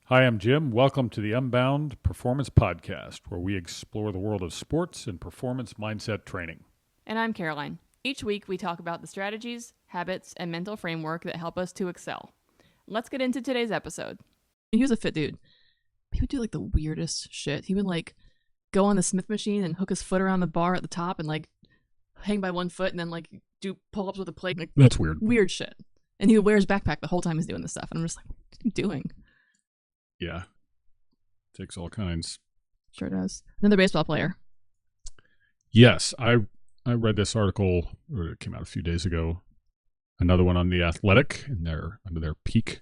Hi, I'm Jim. Welcome to the Unbound Performance Podcast, where we explore the world of sports and performance mindset training. And I'm Caroline. Each week we talk about the strategies, habits, and mental framework that help us to excel. Let's get into today's episode. He was a fit dude. He would do like the weirdest shit. He would like go on the Smith machine and hook his foot around the bar at the top and like hang by one foot and then like do pull-ups with a plate. Like, that's weird. Weird shit. And he would wear his backpack the whole time he's doing this stuff. And I'm just like, what are you doing? Yeah. Takes all kinds. Sure does. Another baseball player. Yes, I read this article, or it came out a few days ago. Another one on The Athletic under their peak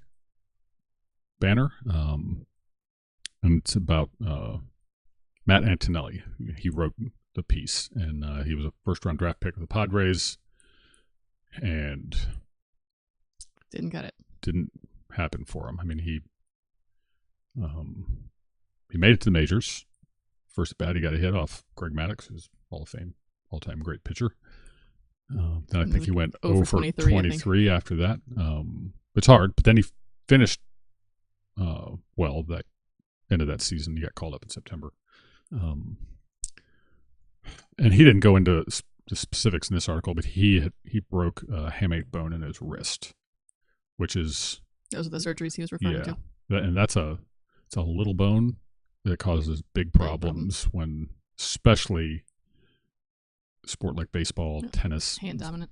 banner. And it's about Matt Antonelli. He wrote the piece, and he was a first-round draft pick of the Padres, and didn't get it. Didn't happen for him. I mean, he made it to the majors. First at bat, he got a hit off Greg Maddux, who's Hall of Fame, all-time great pitcher. Then I think he went 0 for 23 after that. It's hard, but then he finished well. That end of that season, he got called up in September. And he didn't go into the specifics in this article, but he broke a hamate bone in his wrist, which is... Those are the surgeries he was referring to. And it's a little bone that causes big problems when, especially sport like baseball, tennis. Hand dominant.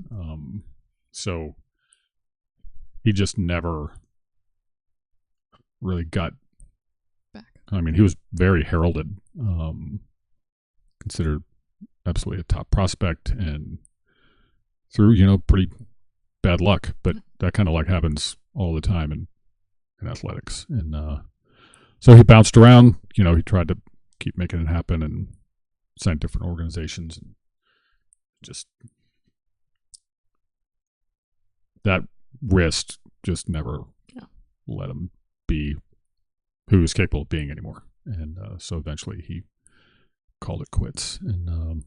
So he just never really got back. I mean, he was very heralded, considered absolutely a top prospect, and through, pretty bad luck, but that kind of luck happens all the time in athletics. And so he bounced around. He tried to keep making it happen and signed different organizations, and just that wrist just never let him be who he was capable of being anymore. And so eventually he called it quits. And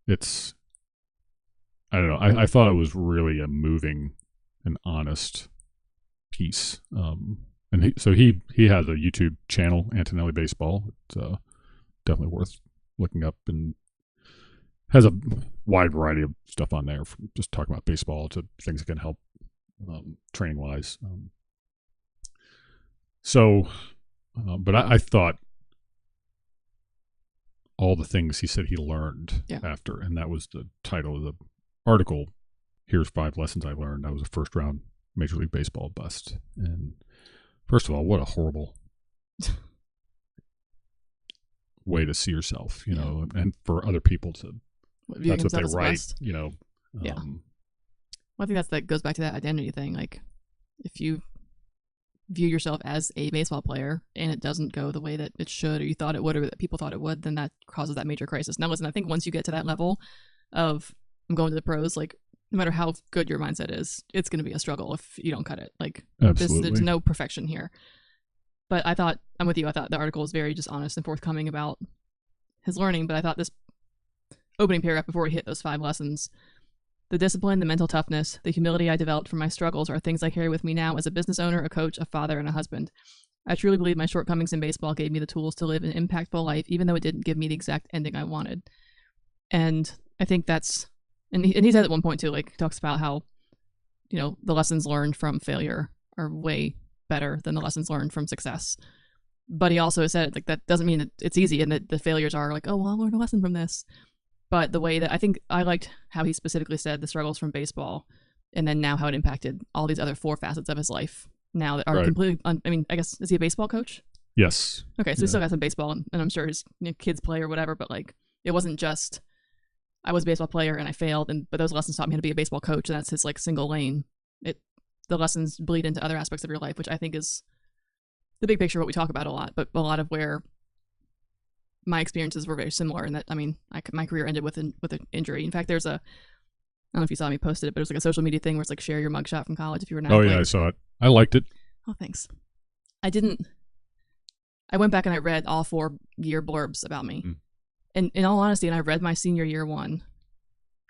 it's, I don't know, I thought it was really a moving and honest piece. And he has a YouTube channel, Antonelli Baseball. It's definitely worth looking up, and has a wide variety of stuff on there, from just talking about baseball to things that can help training wise. But I thought all the things he said he learned after, and that was the title of the article. Here's 5 lessons I learned. I was a first round Major League Baseball bust. And first of all, what a horrible way to see yourself, and for other people to, that's what they write, Well, I think that goes back to that identity thing. Like, if you view yourself as a baseball player and it doesn't go the way that it should, or you thought it would, or that people thought it would, then that causes that major crisis. Now, listen, I think once you get to that level of I'm going to the pros, like, no matter how good your mindset is, it's going to be a struggle if you don't cut it. Like, there's no perfection here. But I thought, I'm with you, I thought the article was very just honest and forthcoming about his learning, but I thought this opening paragraph before we hit those 5 lessons: the discipline, the mental toughness, the humility I developed from my struggles are things I carry with me now as a business owner, a coach, a father, and a husband. I truly believe my shortcomings in baseball gave me the tools to live an impactful life, even though it didn't give me the exact ending I wanted. And I think that's, and he said at one point too, like, he talks about how, the lessons learned from failure are way better than the lessons learned from success. But he also said, like, that doesn't mean that it's easy and that the failures are like, oh, well, I'll learn a lesson from this. But the way that I think I liked how he specifically said the struggles from baseball, and then now how it impacted all these other 4 facets of his life now that are completely, I guess, is he a baseball coach? Yes. Okay, so he still got some baseball, and I'm sure his kids play or whatever, but like, it wasn't just, I was a baseball player and I failed, but those lessons taught me how to be a baseball coach, and that's his like single lane. The lessons bleed into other aspects of your life, which I think is the big picture of what we talk about a lot, but a lot of where my experiences were very similar. And that, my career ended with an injury. In fact, there's I don't know if you saw me posted it, but it was like a social media thing where it's like, share your mugshot from college if you were an athlete. Oh yeah, I saw it. I liked it. Oh, thanks. I went back and I read all 4 year blurbs about me. And in all honesty, and I read my senior year one,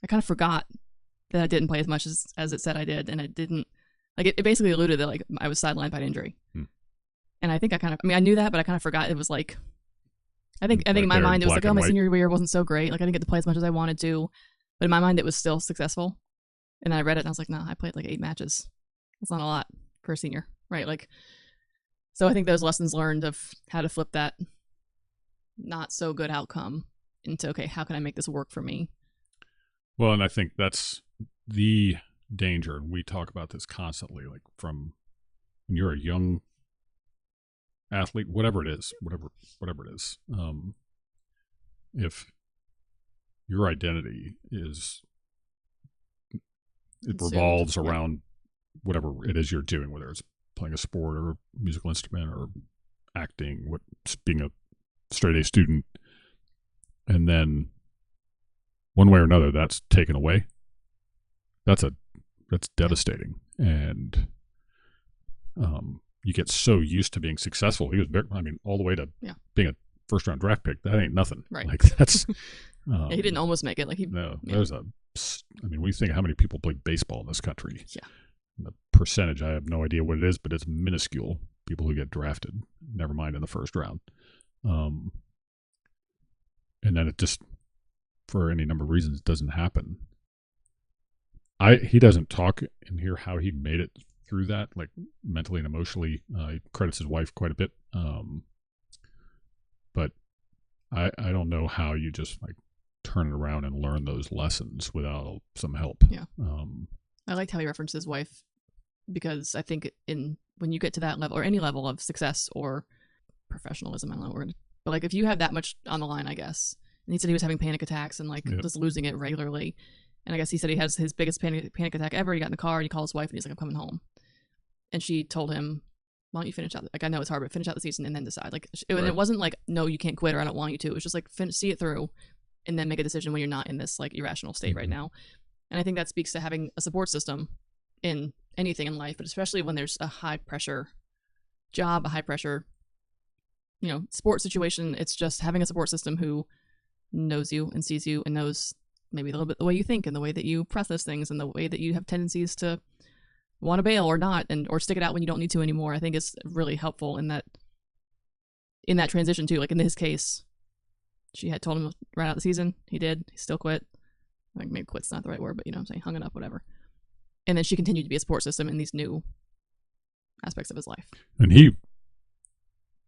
I kind of forgot that I didn't play as much as it said I did. And it didn't, like, it basically alluded that, like, I was sidelined by an injury. And I think I knew that, but I kind of forgot it was like, I think in my mind it was like, oh, my senior year wasn't so great. Like I didn't get to play as much as I wanted to, but in my mind it was still successful. And then I read it and I was like, no, I played like 8 matches. That's not a lot for a senior, right? Like, so I think those lessons learned of how to flip that not so good outcome into, okay, how can I make this work for me? Well, and I think that's the danger. And we talk about this constantly, like from when you're a young athlete, whatever it is, if your identity is, it revolves around whatever it is you're doing, whether it's playing a sport or a musical instrument or acting, being a straight A student, and then one way or another that's taken away, that's devastating. And you get so used to being successful. He was, all the way to being a first round draft pick. That ain't nothing. Right. Like that's. He didn't almost make it. Like there's we think how many people play baseball in this country. Yeah. And the percentage, I have no idea what it is, but it's minuscule. People who get drafted, never mind in the first round. And then it just, for any number of reasons, doesn't happen. He doesn't talk in here how he made it through that, like mentally and emotionally. He credits his wife quite a bit. But I don't know how you just like turn it around and learn those lessons without some help. Yeah. I liked how he referenced his wife, because I think when you get to that level or any level of success or professionalism, I don't know the word, but like if you have that much on the line, I guess. And he said he was having panic attacks and like just losing it regularly. And I guess he said he has his biggest panic attack ever. He got in the car and he called his wife and he's like, I'm coming home. And she told him, why don't you finish out? Like, I know it's hard, but finish out the season and then decide. Like, it wasn't like, no, you can't quit or I don't want you to. It was just like, see it through and then make a decision when you're not in this like irrational state right now. And I think that speaks to having a support system in anything in life, but especially when there's a high pressure job, a high pressure, sports situation. It's just having a support system who knows you and sees you and knows maybe a little bit the way you think and the way that you process things and the way that you have tendencies to want to bail or not, or stick it out when you don't need to anymore. I think is really helpful in that transition too. Like in his case, she had told him to run out the season. He did. He still quit. Like maybe quit's not the right word, but what I'm saying, hung it up, whatever. And then she continued to be a support system in these new aspects of his life. And he,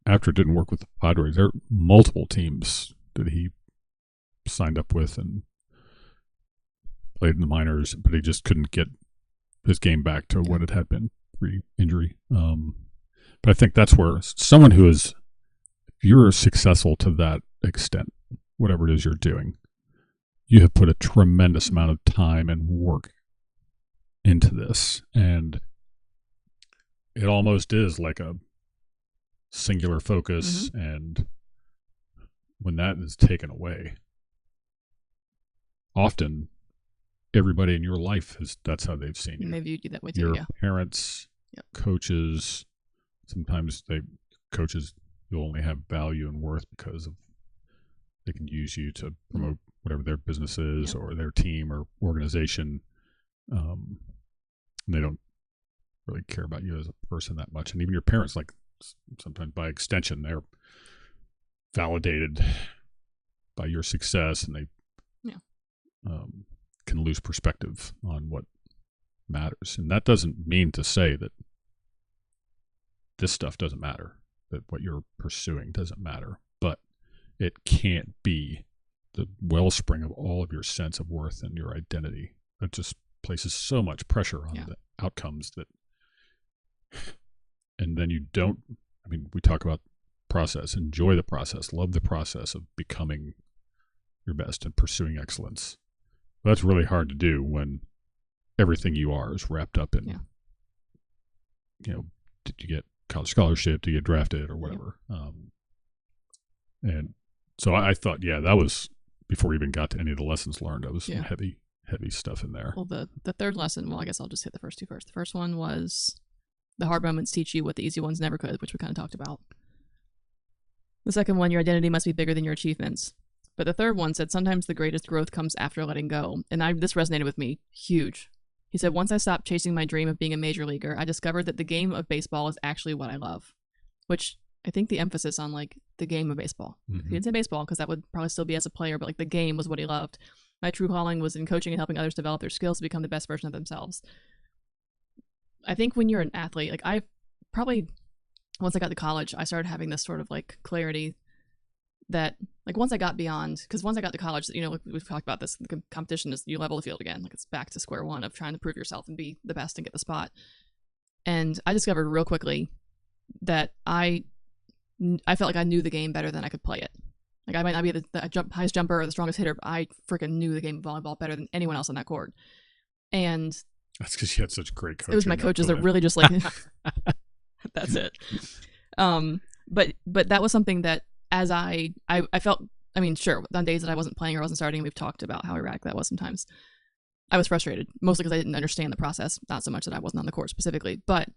after it didn't work with the Padres, there are multiple teams that he signed up with and played in the minors, but he just couldn't get his game back to what it had been pre-injury. But I think that's where someone who is, if you're successful to that extent, whatever it is you're doing, you have put a tremendous amount of time and work into this. And it almost is like a singular focus. Mm-hmm. And when that is taken away, often everybody in your life that's how they've seen you. And they viewed you that way too. Your parents, coaches, sometimes coaches, you'll only have value and worth because of they can use you to promote whatever their business is or their team or organization. And they don't really care about you as a person that much. And even your parents, like sometimes by extension, they're validated by your success, and they can lose perspective on what matters. And that doesn't mean to say that this stuff doesn't matter, that what you're pursuing doesn't matter, but it can't be the wellspring of all of your sense of worth and your identity. That just places so much pressure on the outcomes that, and then you don't, we talk about process, enjoy the process, love the process of becoming your best and pursuing excellence. That's really hard to do when everything you are is wrapped up in, did you get college scholarship, did you get drafted or whatever. And so I thought, that was, before we even got to any of the lessons learned, that was some heavy stuff in there. Well, the third lesson, I guess I'll just hit the first two first. The first one was the hard moments teach you what the easy ones never could, which we kind of talked about. The second one, your identity must be bigger than your achievements. But the third one said, sometimes the greatest growth comes after letting go. And this resonated with me, huge. He said, once I stopped chasing my dream of being a major leaguer, I discovered that the game of baseball is actually what I love. which I think the emphasis on like the game of baseball. He didn't say baseball because that would probably still be as a player, but like the game was what he loved. My true calling was in coaching and helping others develop their skills to become the best version of themselves. I think when you're an athlete, like I probably, once I got to college, I started having this sort of like clarity that like once I got beyond, because once I got to college, you know, like we've talked about this, the competition is you level the field again. Like it's back to square one of trying to prove yourself and be the best and get the spot. And I discovered real quickly that I felt like I knew the game better than I could play it. Like I might not be the highest jumper or the strongest hitter, but I freaking knew the game of volleyball better than anyone else on that court. And that's because you had such great coaches. It was my coaches that really just like, that's it. But that was something that as I felt, I mean, sure, on days that I wasn't playing or wasn't starting, we've talked about how erratic that was sometimes. I was frustrated, mostly because I didn't understand the process, not so much that I wasn't on the court specifically, but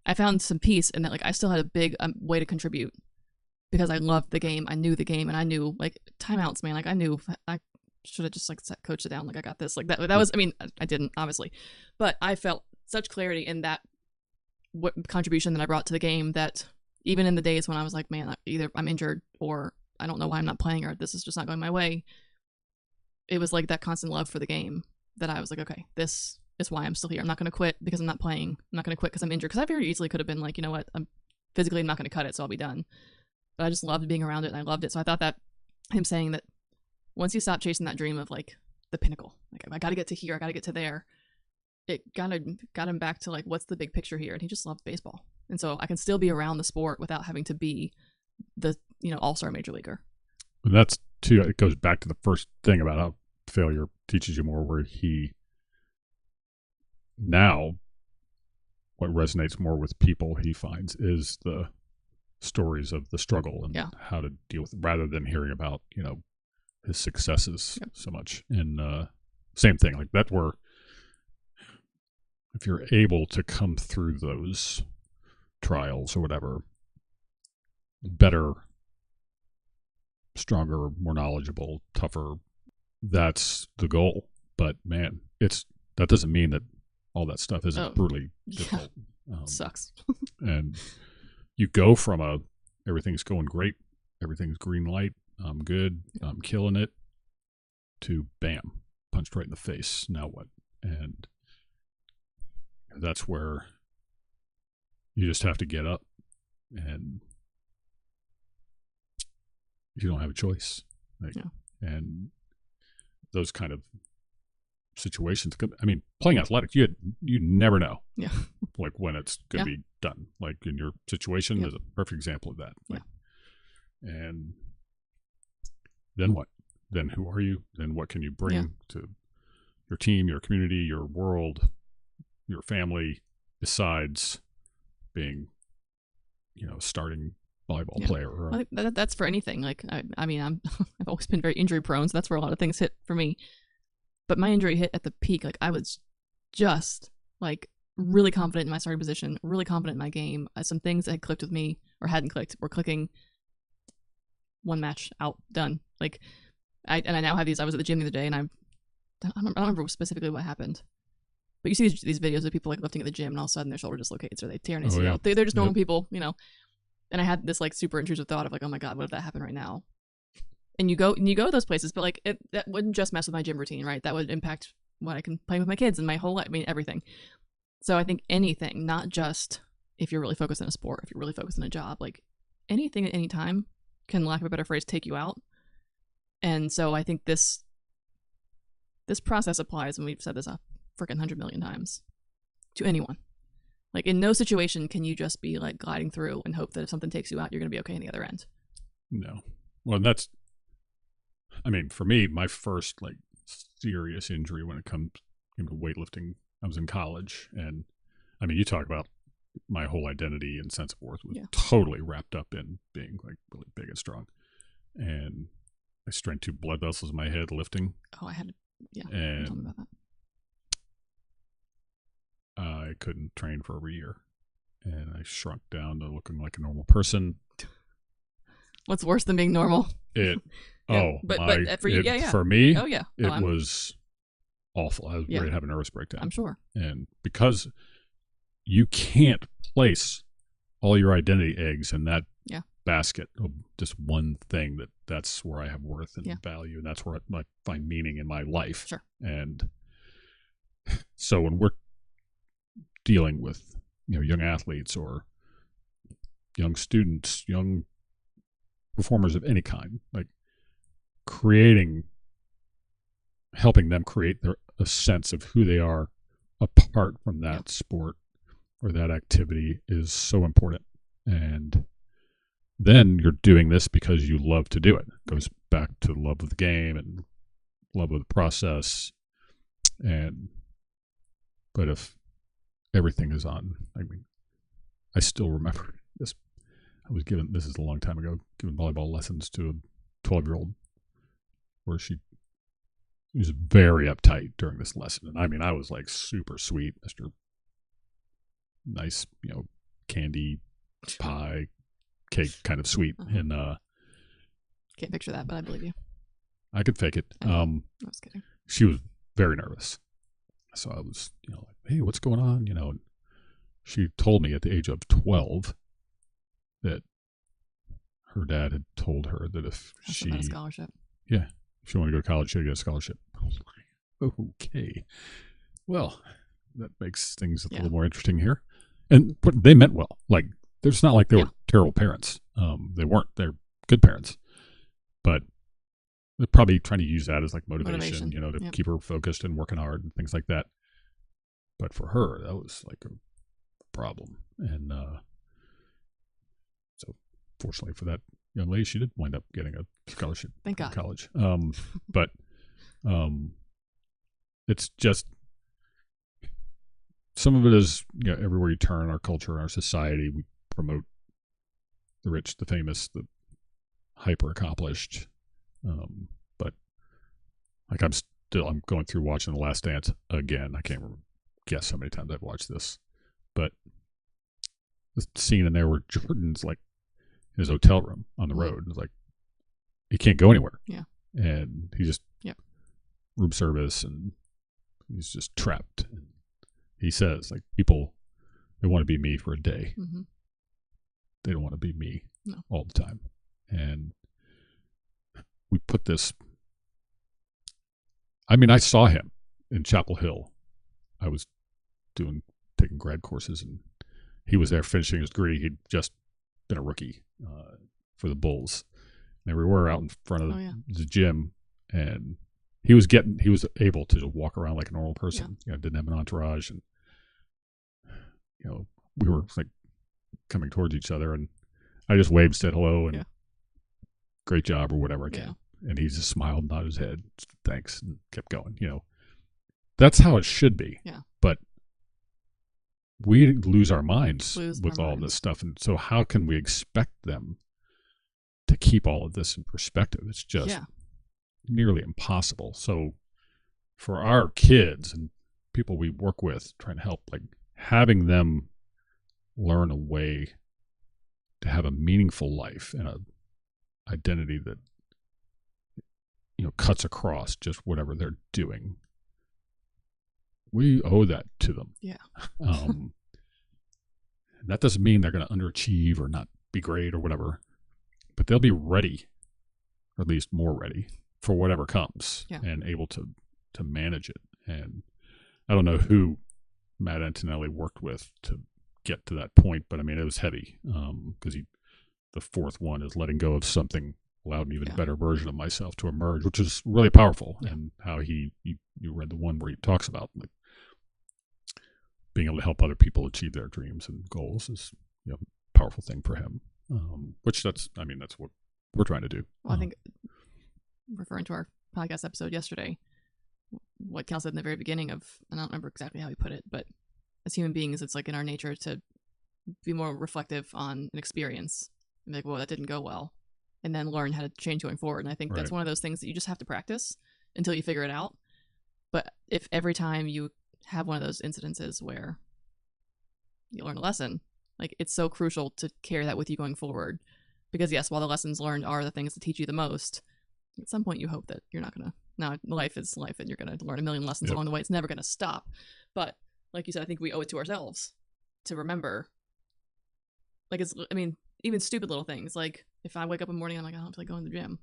I found some peace in that like I still had a big way to contribute because I loved the game, I knew the game, and I knew like timeouts, man. Like I knew I should have just like set coach it down, like I got this. Like that was, I mean, I didn't obviously, but I felt such clarity in that contribution that I brought to the game that even in the days when I was like, man, either I'm injured or I don't know why I'm not playing or this is just not going my way, it was like that constant love for the game that I was like, okay, this is why I'm still here. I'm not going to quit because I'm not playing. I'm not going to quit because I'm injured. Because I very easily could have been like, you know what, I'm physically not going to cut it, so I'll be done. But I just loved being around it and I loved it. So I thought that him saying that once you stop chasing that dream of like the pinnacle, like I got to get to here, I got to get to there, it got him back to like, what's the big picture here? And he just loved baseball. And so I can still be around the sport without having to be the, you know, all-star major leaguer. And that's too, it goes back to the first thing about how failure teaches you more, where he now, what resonates more with people he finds is the stories of the struggle and how to deal with it, rather than hearing about, you know, his successes so much. And same thing, like that, where if you're able to come through those trials or whatever better, stronger, more knowledgeable, tougher, that's the goal. But man, that doesn't mean that all that stuff isn't brutally difficult. Sucks. And you go from everything's going great, everything's green light, I'm good, I'm killing it, to bam, punched right in the face. Now what? And that's where you just have to get up, and you don't have a choice. Like, and those kind of situations, I mean, playing athletics, you never know like when it's going to be done. Like in your situation is a perfect example of that. Like, and then what? Then who are you? Then what can you bring to your team, your community, your world, your family, besides being, you know, starting volleyball player? Or I think that's for anything. Like, I mean, I've always been very injury prone, so that's where a lot of things hit for me. But my injury hit at the peak. Like, I was just like really confident in my starting position, really confident in my game. Some things that had clicked with me or hadn't clicked were clicking. One match out, done. Like, I now have these. I was at the gym the other day, and I don't remember specifically what happened. But you see these videos of people like lifting at the gym, and all of a sudden their shoulder dislocates or they tear an ACL. They're just normal people, you know. And I had this like super intrusive thought of like, oh my god, what if that happened right now? And you go to those places, but like that wouldn't just mess with my gym routine, right? That would impact what I can play with my kids and my whole life. I mean, everything. So I think anything, not just if you're really focused on a sport, if you're really focused on a job, like anything at any time can, lack of a better phrase, take you out. And so I think this process applies, and we've said this a freaking 100 million times, to anyone. Like, in no situation can you just be like gliding through and hope that if something takes you out, you're going to be okay on the other end. No. Well, I mean, for me, my first like serious injury when it came to weightlifting, I was in college. And I mean, you talk about my whole identity and sense of worth was totally wrapped up in being like really big and strong. And I strained 2 blood vessels in my head lifting. Oh, I had to, and tell me about that. I couldn't train for over a year, and I shrunk down to looking like a normal person. What's worse than being normal? But for me, it was awful. I was ready to have a nervous breakdown. I'm sure. And because you can't place all your identity eggs in that Yeah. basket of just one thing, that's where I have worth and Yeah. value, and that's where I find meaning in my life. Sure. And so when we're dealing with, young athletes or young students, young performers of any kind, like helping them create a sense of who they are apart from that sport or that activity is so important. And then you're doing this because you love to do it. It goes back to love of the game and love of the process. But if everything is on, I still remember this. This is a long time ago, giving volleyball lessons to a 12-year-old where she was very uptight during this lesson. And I was like super sweet, Mr. Nice, candy, pie, cake kind of sweet. And can't picture that, but I believe you. I could fake it. I was kidding. She was very nervous. So I was, like, hey, what's going on? And she told me at the age of 12 that her dad had told her that if she got a scholarship. Yeah. If she wanted to go to college, she had to get a scholarship. Okay. Well, that makes things a little more interesting here. But they meant well. Like, it's not like they were terrible parents. They weren't. They're good parents. But they're probably trying to use that as like motivation. To keep her focused and working hard and things like that. But for her, that was like a problem. And so fortunately for that young lady, she did wind up getting a scholarship Thank God. college. But it's just, some of it is, everywhere you turn, our culture, our society, we promote the rich, the famous, the hyper accomplished. But like I'm going through watching The Last Dance again. I can't guess how many times I've watched this, but the scene in there where Jordan's like in his hotel room on the road, it's like he can't go anywhere. Yeah. And he just room service, and he's just trapped. And he says, like, people, they want to be me for a day. Mm-hmm. They don't want to be me all the time. And we put this, I saw him in Chapel Hill. I was taking grad courses, and he was there finishing his degree. He'd just been a rookie for the Bulls. And we were out in front of the gym, and he was able to walk around like a normal person. Didn't have an entourage, and we were like coming towards each other, and I just waved, said hello, and great job or whatever I can. And he just smiled, nodded his head, thanks, and kept going. That's how it should be. Yeah. But we lose our minds with all this stuff. And so how can we expect them to keep all of this in perspective? It's just nearly impossible. So for our kids and people we work with, trying to help, like having them learn a way to have a meaningful life and a identity that, cuts across just whatever they're doing. We owe that to them. Yeah. That doesn't mean they're going to underachieve or not be great or whatever, but they'll be ready, or at least more ready for whatever comes, and able to manage it. And I don't know who Matt Antonelli worked with to get to that point, but it was heavy, because the fourth one is letting go of something allowed an even better version of myself to emerge, which is really powerful. And how you read the one where he talks about like being able to help other people achieve their dreams and goals is a powerful thing for him. Which that's what we're trying to do. Well, I think, referring to our podcast episode yesterday, what Cal said in the very beginning of, and I don't remember exactly how he put it, but as human beings, it's like in our nature to be more reflective on an experience and be like, whoa, that didn't go well, and then learn how to change going forward. And I think that's one of those things that you just have to practice until you figure it out. But if every time you have one of those incidences where you learn a lesson, like, it's so crucial to carry that with you going forward. Because yes, while the lessons learned are the things that teach you the most, at some point you hope that you're not going to, now life is life and you're going to learn a million lessons along the way. It's never going to stop. But like you said, I think we owe it to ourselves to remember Like, it's, I mean, even stupid little things. Like, if I wake up in the morning, I'm like, I don't feel like going to the gym.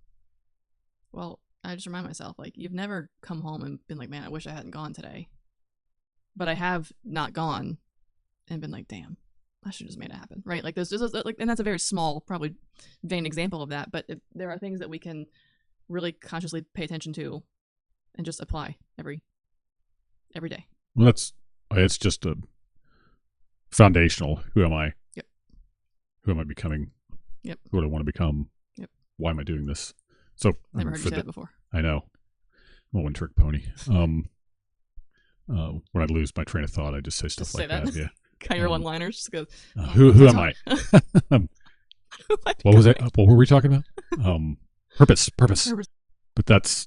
Well, I just remind myself, like, you've never come home and been like, man, I wish I hadn't gone today. But I have not gone and been like, damn, I should have just made it happen, right? Like, there's just like, and that's a very small, probably vain example of that. But there are things that we can really consciously pay attention to and just apply every day. Well, it's just a foundational. Who am I? Yep. Who am I becoming? Yep. Who do I want to become? Yep. Why am I doing this? So never heard you say that before. I know. I'm a one trick pony. When I lose my train of thought, I just say stuff like that. Yeah. Kind of your one-liners. Just go, who am I? What was that? What were we talking about? Purpose. But that's,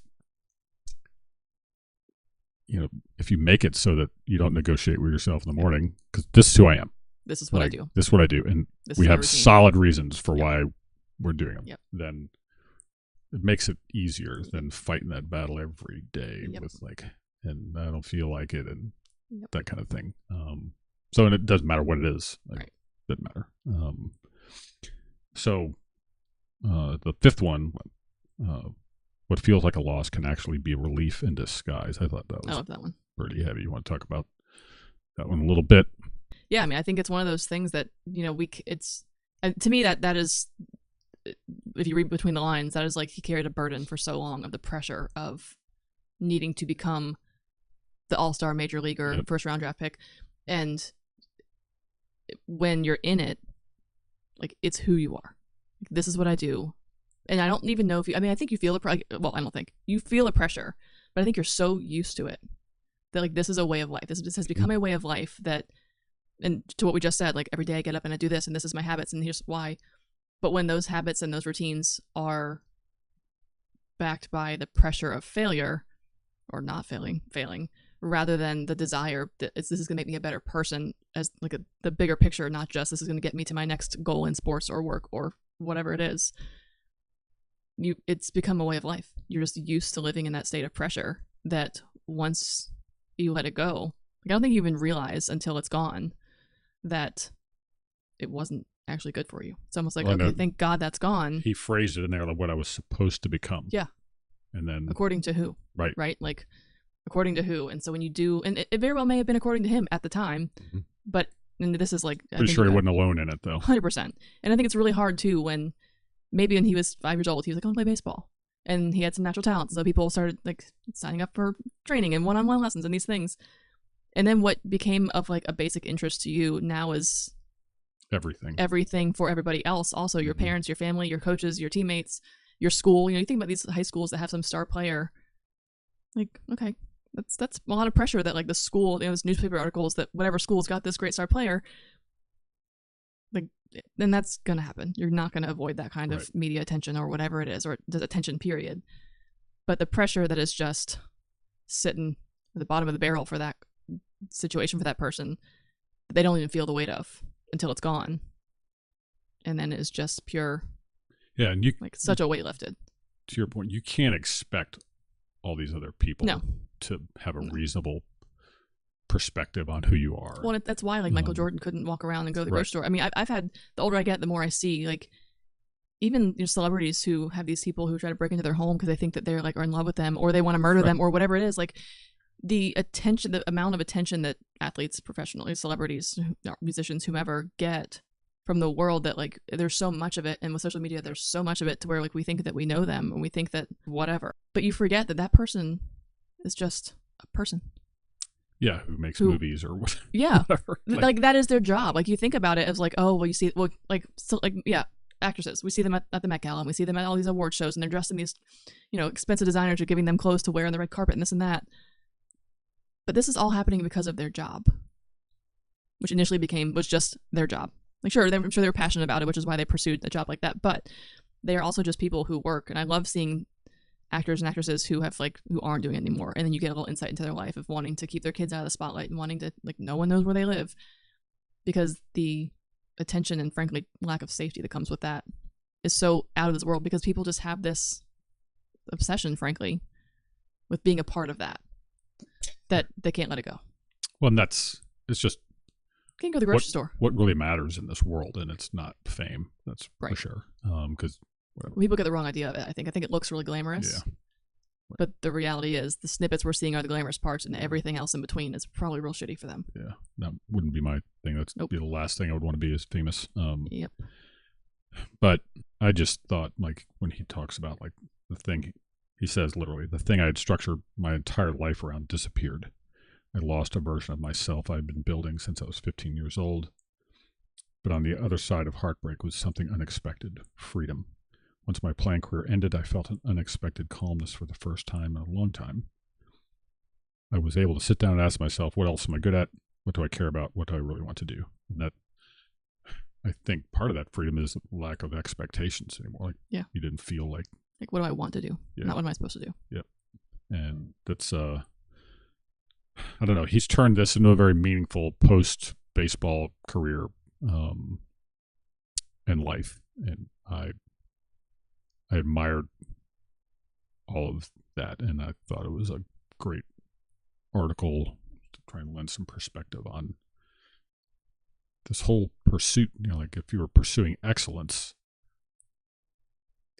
if you make it so that you don't negotiate with yourself in the morning, because this is who I am. This is what I do. This is what I do. And we have solid reasons for why we're doing them. Yep. Then it makes it easier than fighting that battle every day with and I don't feel like it and that kind of thing. So, and it doesn't matter what it is. Like, it doesn't matter. So the fifth one, what feels like a loss can actually be a relief in disguise. I thought that was I love that one. Pretty heavy. You want to talk about that one a little bit? Yeah, I mean, I think it's one of those things that, it's, to me, that is, if you read between the lines, that is like he carried a burden for so long of the pressure of needing to become the all-star major leaguer, first round draft pick. And when you're in it, like, it's who you are. This is what I do. And I don't even know if I think you feel I don't think you feel the pressure, but I think you're so used to it that, like, this is a way of life. This has become a way of life that, and to what we just said, like, every day I get up and I do this, and this is my habits, and here's why. But when those habits and those routines are backed by the pressure of failure or not failing, rather than the desire that this is going to make me a better person, as like the bigger picture, not just this is going to get me to my next goal in sports or work or whatever it is, it's become a way of life. You're just used to living in that state of pressure that once you let it go, like, I don't think you even realize until it's gone that it wasn't actually good for you. It's almost like, okay, thank God that's gone. He phrased it in there like what I was supposed to become. Yeah. And then according to who? Right. Like, according to who? And so when you do, and it very well may have been according to him at the time, but, and this is like, pretty sure he wasn't alone in it though. 100%. And I think it's really hard too when maybe when he was 5 years old, he was like, I want to play baseball. And he had some natural talents. So people started like signing up for training and one-on-one lessons and these things. And then what became of like a basic interest to you now is everything for everybody else. Also your parents, your family, your coaches, your teammates, your school. You think about these high schools that have some star player. Like, okay, that's a lot of pressure that, like, the school, those newspaper articles that whatever school's got this great star player, like, then that's going to happen. You're not going to avoid that kind of media attention or whatever it is, or the attention period. But the pressure that is just sitting at the bottom of the barrel for that situation, for that person, they don't even feel the weight of until it's gone. And then it's just pure, and such a weight lifted. To your point, you can't expect all these other people to have a reasonable perspective on who you are. Well, that's why, like, Michael Jordan couldn't walk around and go to the grocery store. I mean, I've had, the older I get, the more I see, like, even celebrities who have these people who try to break into their home because they think that they're like are in love with them, or they want to murder them, or whatever it is. Like, the attention, the amount of attention that athletes, professionally, celebrities, musicians, whomever get from the world, that, like, there's so much of it, and with social media there's so much of it to where, like, we think that we know them and we think that whatever, but you forget that that person is just a person. Yeah, who makes movies or whatever. Yeah, like that is their job. Like, you think about it as like, oh, well, you see, well, like, so, like, yeah, actresses, we see them at the Met Gala, and we see them at all these award shows, and they're dressed in these, expensive designers are giving them clothes to wear on the red carpet and this and that. But this is all happening because of their job, which initially was just their job. Like, sure, I'm sure they were passionate about it, which is why they pursued a job like that. But they are also just people who work. And I love seeing actors and actresses who aren't doing it anymore. And then you get a little insight into their life of wanting to keep their kids out of the spotlight and wanting to, like, no one knows where they live, because the attention and, frankly, lack of safety that comes with that is so out of this world, because people just have this obsession, frankly, with being a part of that they can't let it go. Well, and it's just Can't go to the grocery store. What really matters in this world, and it's not fame. That's right. for sure. Because people get the wrong idea of it. I think it looks really glamorous. Yeah. But the reality is, the snippets we're seeing are the glamorous parts, and everything else in between is probably real shitty for them. Yeah, that wouldn't be my thing. That's be the last thing I would want to be is famous. Yep. But I just thought, like, when he talks about, like, the thing, he says literally, the thing I had structured my entire life around disappeared. I lost a version of myself I'd been building since I was 15 years old. But on the other side of heartbreak was something unexpected, freedom. Once my playing career ended, I felt an unexpected calmness for the first time in a long time. I was able to sit down and ask myself, what else am I good at? What do I care about? What do I really want to do? And that, I think part of that freedom is lack of expectations anymore. Like, you didn't feel like, what do I want to do? Not what am I supposed to do? Yep. And that's, I don't know. He's turned this into a very meaningful post-baseball career and life. And I admired all of that, and I thought it was a great article to try and lend some perspective on this whole pursuit. Like, if you were pursuing excellence,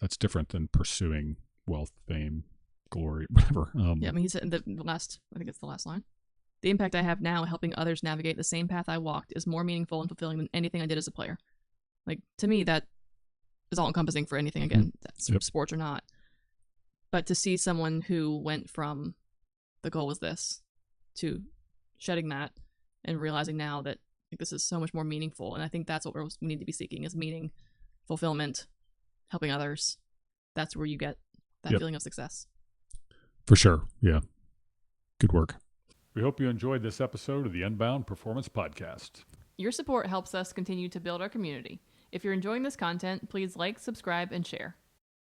that's different than pursuing wealth, fame, glory, whatever. He said in the last, I think it's the last line, the impact I have now helping others navigate the same path I walked is more meaningful and fulfilling than anything I did as a player. Like, to me, that is all encompassing for anything, again, that's sports or not. But to see someone who went from the goal was this to shedding that and realizing now that this is so much more meaningful. And I think that's what we need to be seeking, is meaning, fulfillment, helping others. That's where you get that feeling of success. For sure. Yeah. Good work. We hope you enjoyed this episode of the Unbound Performance Podcast. Your support helps us continue to build our community. If you're enjoying this content, please like, subscribe, and share.